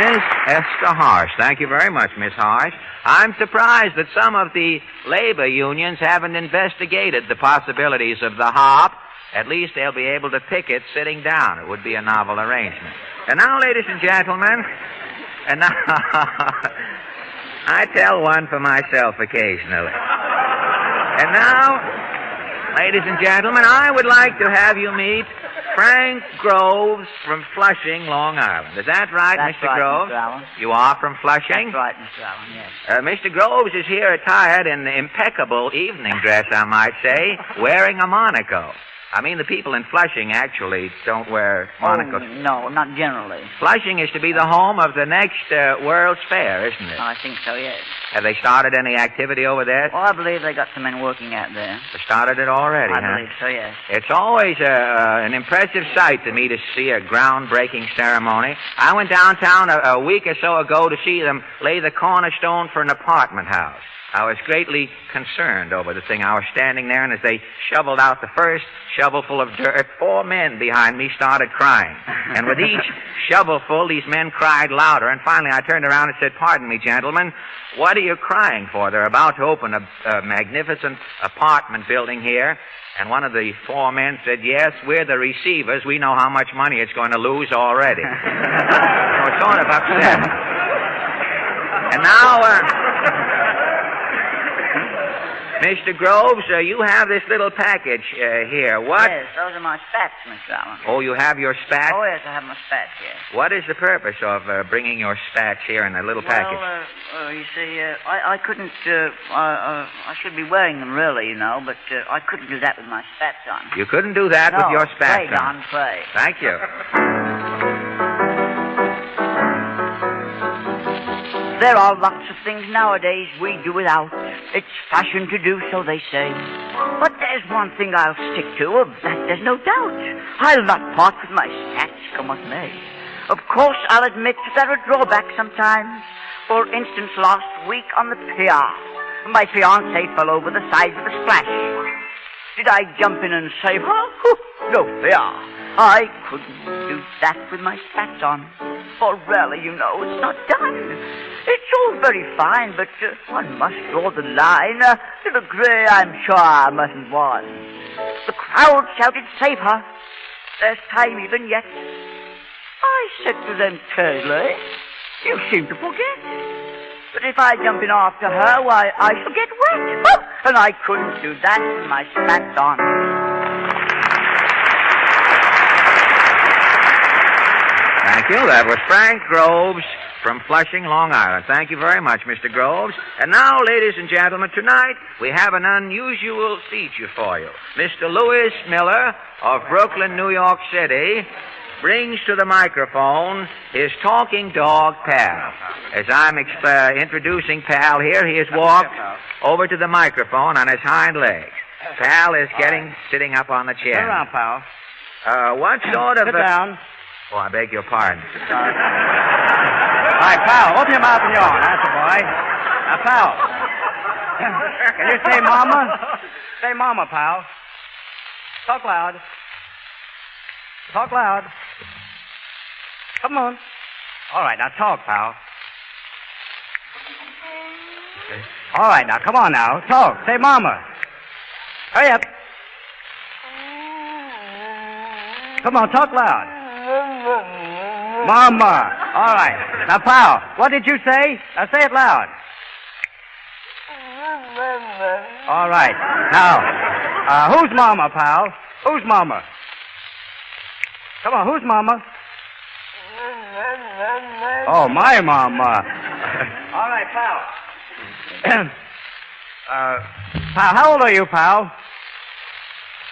Miss Esther Harsh. Thank you very much, Miss Harsh. I'm surprised that some of the labor unions haven't investigated the possibilities of the hop. At least they'll be able to pick it sitting down. It would be a novel arrangement. And now, ladies and gentlemen, and now I tell one for myself occasionally. And now, ladies and gentlemen, I would like to have you meet Frank Groves from Flushing, Long Island. Is that right, That's Mr. right, Groves? Mr. Allen. You are from Flushing? That's right, Mr. Allen, yes. Mr. Groves is here attired in impeccable evening dress, I might say, wearing a monaco. I mean, the people in Flushing actually don't wear monocles. Oh, no, not generally. Flushing is to be the home of the next World's Fair, isn't it? I think so, yes. Have they started any activity over there? Well, I believe they got some men working out there. They started it already, I huh? believe so, yes. It's always an impressive sight to me to see a groundbreaking ceremony. I went downtown a week or so ago to see them lay the cornerstone for an apartment house. I was greatly concerned over the thing. I was standing there, and as they shoveled out the first shovelful of dirt, 4 men behind me started crying. And with each shovelful, these men cried louder. And finally, I turned around and said, "Pardon me, gentlemen, what are you crying for? They're about to open a magnificent apartment building here." And one of the 4 men said, "Yes, we're the receivers. We know how much money it's going to lose already." So it's sort of upset. And now, Mr. Groves, you have this little package here. What? Yes, those are my spats, Mr. Allen. Oh, you have your spats? Oh, yes, I have my spats, yes. What is the purpose of bringing your spats here in a little package? Well, you see, I couldn't, I should be wearing them really, you know, but I couldn't do that with my spats on. You couldn't do that with your spats pray, on? Don, pray. Thank you. There are lots of things nowadays we do without. It's fashion to do so, they say. But there's one thing I'll stick to, of that there's no doubt. I'll not part with my spats, come what may. Of course, I'll admit there are drawbacks sometimes. For instance, last week on the pier, my fiancée fell over the side of the splash. Did I jump in and save her? No fear. I couldn't do that with my spats on. For really, you know, it's not done. It's all very fine, but one must draw the line. To the degree I'm sure I mustn't warn. The crowd shouted, "Save her." There's time even yet. I said to them tersely, "You seem to forget. But if I jump in after her, why, I shall get wet." Oh, and I couldn't do that with my spats on. Thank you. That was Frank Groves from Flushing, Long Island. Thank you very much, Mr. Groves. And now, ladies and gentlemen, tonight we have an unusual feature for you. Mr. Louis Miller of Brooklyn, New York City, brings to the microphone his talking dog, Pal. As I'm introducing Pal here, he has walked over to the microphone on his hind legs. Pal is sitting up on the chair. Sit around, Pal. What sort of... Sit down. Oh, I beg your pardon. All right, Pal, open your mouth and yawn. That's the boy. Now, Pal, can you say Mama? Say Mama, Pal. Talk loud. Talk loud. Come on. All right, now talk, Pal. All right, now, come on now. Talk. Say Mama. Hurry up. Come on, talk loud. Mama. All right. Now, Pal, what did you say? Now, say it loud. All right. Now, who's Mama, Pal? Who's Mama? Come on, who's Mama? Oh, my Mama. All right, Pal. Pal, how old are you, Pal?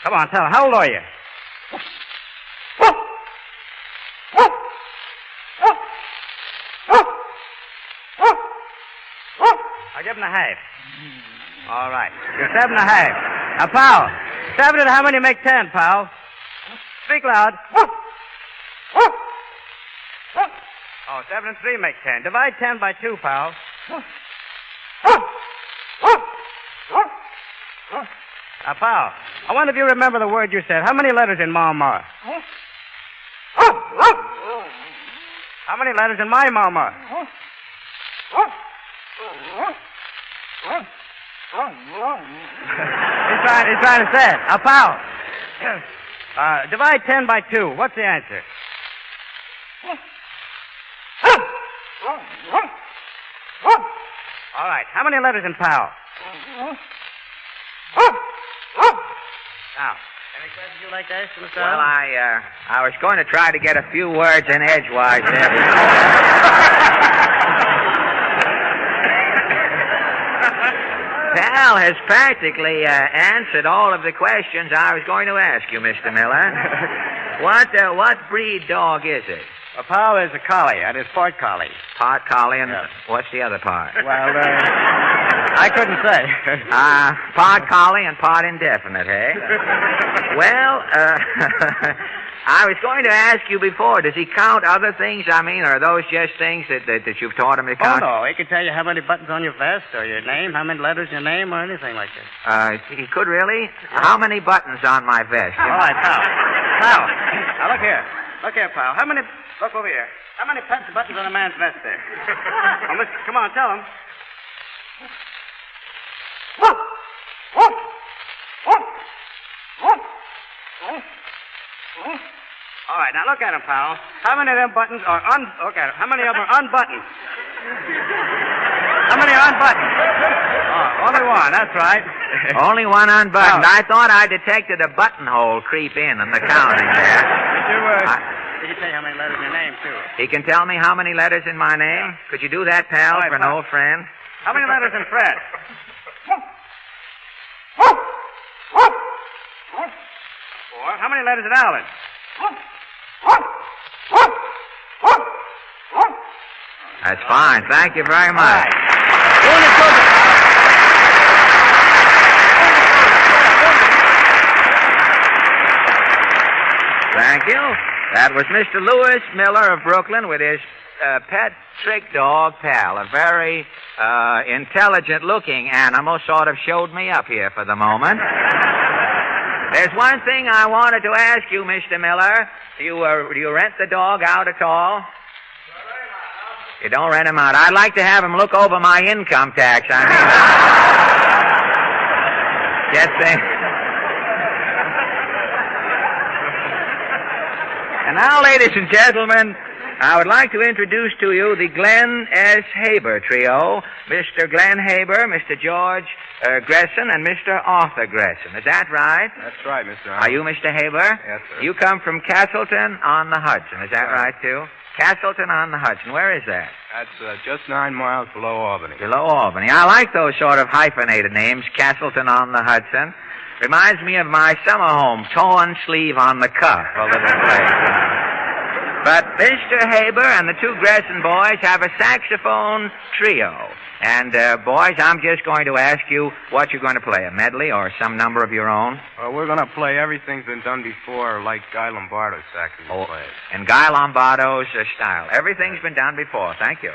Come on, tell. How old are you? I'll give him a half. All right. You're 7.5. Now, pal, 7 and how many make 10, pal? Speak loud. Oh, 7 and 3 make 10. Divide 10 by 2, pal. Now, pal, I wonder if you remember the word you said. How many letters in Mama? How How many letters in my mama? He's trying to say it. Now, pal. Divide 10 by 2. What's the answer? All right. How many letters in pal? Now, any questions you'd like to ask, Mr. Well, Allen? I was going to try to get a few words in edgewise there. Pal has practically answered all of the questions I was going to ask you, Mr. Miller. What breed dog is it? A pal is a collie. That is part collie. Part collie, and Yes. what's the other part? Well, I couldn't say. Part collie and part indefinite, eh? Well, I was going to ask you before, does he count other things? I mean, are those just things that you've taught him to Oh, count? no. He can tell you how many buttons on your vest or your name, how many letters in your name, or anything like that. He could really? How many buttons on my vest? All right, pal. Pal. Now, look here. Look here, pal. How many... Look over here. How many buttons on a man's vest there? Now, listen, come on, tell him. All right, now look at him, pal. How many of them buttons are look at him. How many of them are unbuttoned? How many are unbuttoned? Oh, only one, that's right. Only one unbuttoned. Oh. I thought I detected a buttonhole creep in the counting there. Did you tell you how many letters in your name, too? He can tell me how many letters in my name? Could you do that, pal, All right, for an pal. old friend? How many letters in Fred? Four. How many letters in Alan? That's fine. Thank you very much. Thank you. That was Mr. Lewis Miller of Brooklyn with his pet trick dog, Pal. A very intelligent-looking animal, sort of showed me up here for the moment. There's one thing I wanted to ask you, Mr. Miller. Do you rent the dog out at all? You don't rent him out. I'd like to have him look over my income tax. I mean, get things. And now, ladies and gentlemen, I would like to introduce to you the Glenn S. Haber trio. Mr. Glenn Haber, Mr. George Gresson, and Mr. Arthur Gresson. Is that right? That's right, Mr. Are you Mr. Haber? Yes, sir. You come from Castleton on the Hudson. Is that right, too? Castleton on the Hudson. Where is that? That's just 9 miles below Albany. Below Albany. I like those sort of hyphenated names, Castleton on the Hudson. Reminds me of my summer home, Torn Sleeve on the Cuff, a little place. But Mr. Haber and the two Gresson boys have a saxophone trio. And, boys, I'm just going to ask you what you're going to play, a medley or some number of your own? We're going to play Everything's Been Done Before, like Guy Lombardo's saxophone plays. In Guy Lombardo's style. Everything's been done before. Thank you.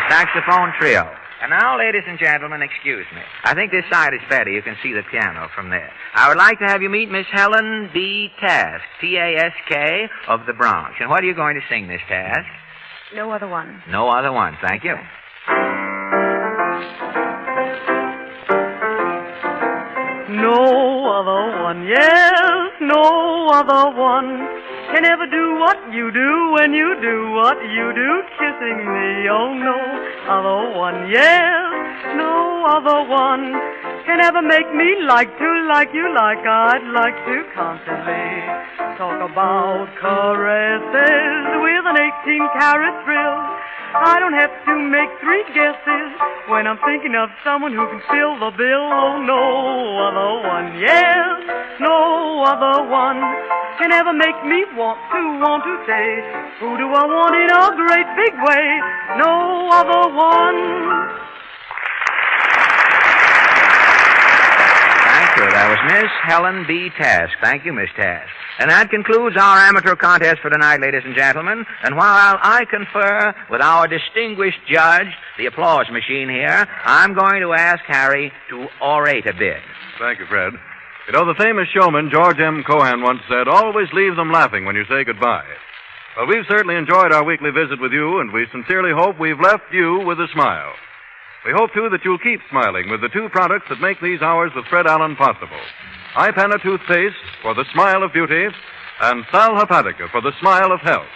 Saxophone trio. And now, ladies and gentlemen, excuse me. I think this side is better. You can see the piano from there. I would like to have you meet Miss Helen B. Task, T-A-S-K, of the Bronx. And what are you going to sing, Miss Task? No other one. No other one. Thank you. No other one, yes, no other one can ever do what you do when you do what you do, kissing me. Oh, no other one, yes, no other one can ever make me like you like I'd like to constantly. Talk about caresses with an 18-karat thrill. I don't have to make three guesses when I'm thinking of someone who can fill the bill. Oh, no other one, yes, no other one can ever make me want to say, who do I want in a great big way? No other one. Thank you. That was Miss Helen B. Task. Thank you, Miss Task. And that concludes our amateur contest for tonight, ladies and gentlemen. And while I confer with our distinguished judge, the applause machine here, I'm going to ask Harry to orate a bit. Thank you, Fred. You know, the famous showman George M. Cohan once said, always leave them laughing when you say goodbye. Well, we've certainly enjoyed our weekly visit with you, and we sincerely hope we've left you with a smile. We hope, too, that you'll keep smiling with the two products that make these hours with Fred Allen possible. Ipana toothpaste for the smile of beauty, and Sal Hepatica for the smile of health.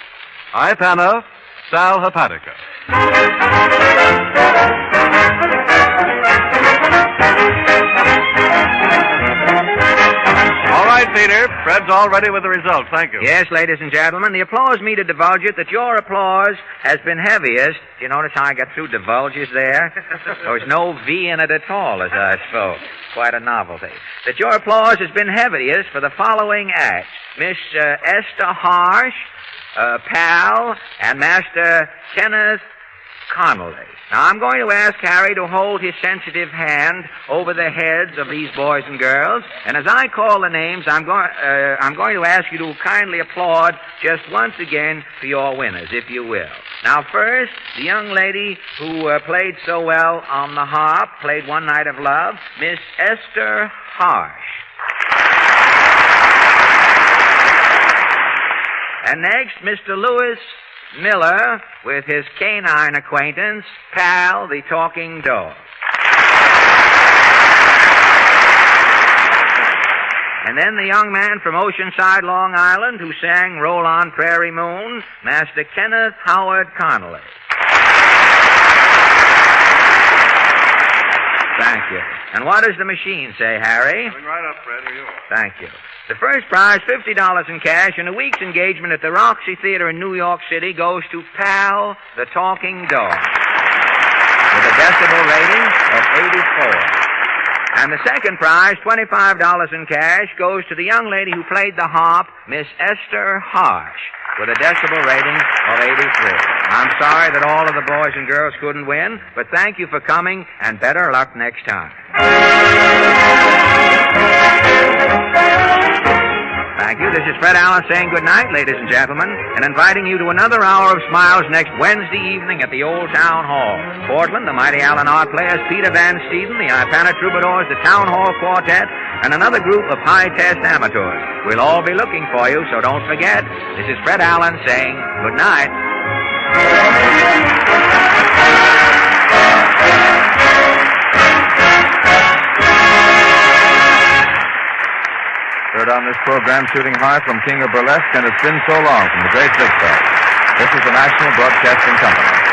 Ipana, Sal Hepatica. All right, Peter. Fred's all ready with the results. Thank you. Yes, ladies and gentlemen, the applause me to divulge it that your applause has been heaviest. Do you notice how I got through divulges there? There was no V in it at all as I spoke. Quite a novelty. That your applause has been heaviest for the following acts. Miss Esther Harsh, Pal, and Master Kenneth Connolly. Now, I'm going to ask Harry to hold his sensitive hand over the heads of these boys and girls, and as I call the names, I'm going to ask you to kindly applaud just once again for your winners, if you will. Now, first, the young lady who played so well on the harp, played One Night of Love, Miss Esther Harsh. And next, Mr. Lewis Miller with his canine acquaintance, Pal, the talking dog. And then the young man from Oceanside, Long Island, who sang Roll On Prairie Moon, Master Kenneth Howard Connolly. Thank you. And what does the machine say, Harry? Coming right up, Fred. Here you are. Thank you. The first prize, $50 in cash, and a week's engagement at the Roxy Theater in New York City goes to Pal, the talking dog, with a decibel rating of 84. And the second prize, $25 in cash, goes to the young lady who played the harp, Miss Esther Harsh, with a decibel rating of 83. I'm sorry that all of the boys and girls couldn't win, but thank you for coming, and better luck next time. Thank you. This is Fred Allen saying good night, ladies and gentlemen, and inviting you to another hour of smiles next Wednesday evening at the Old Town Hall. Portland, the Mighty Allen Art Players, Peter Van Steeden, the Ipana Troubadours, the Town Hall Quartet, and another group of high-test amateurs. We'll all be looking for you, so don't forget. This is Fred Allen saying good night. Heard on this program, Shooting High from King of Burlesque, and It's Been So Long from the Great Big Band. This is the National Broadcasting Company.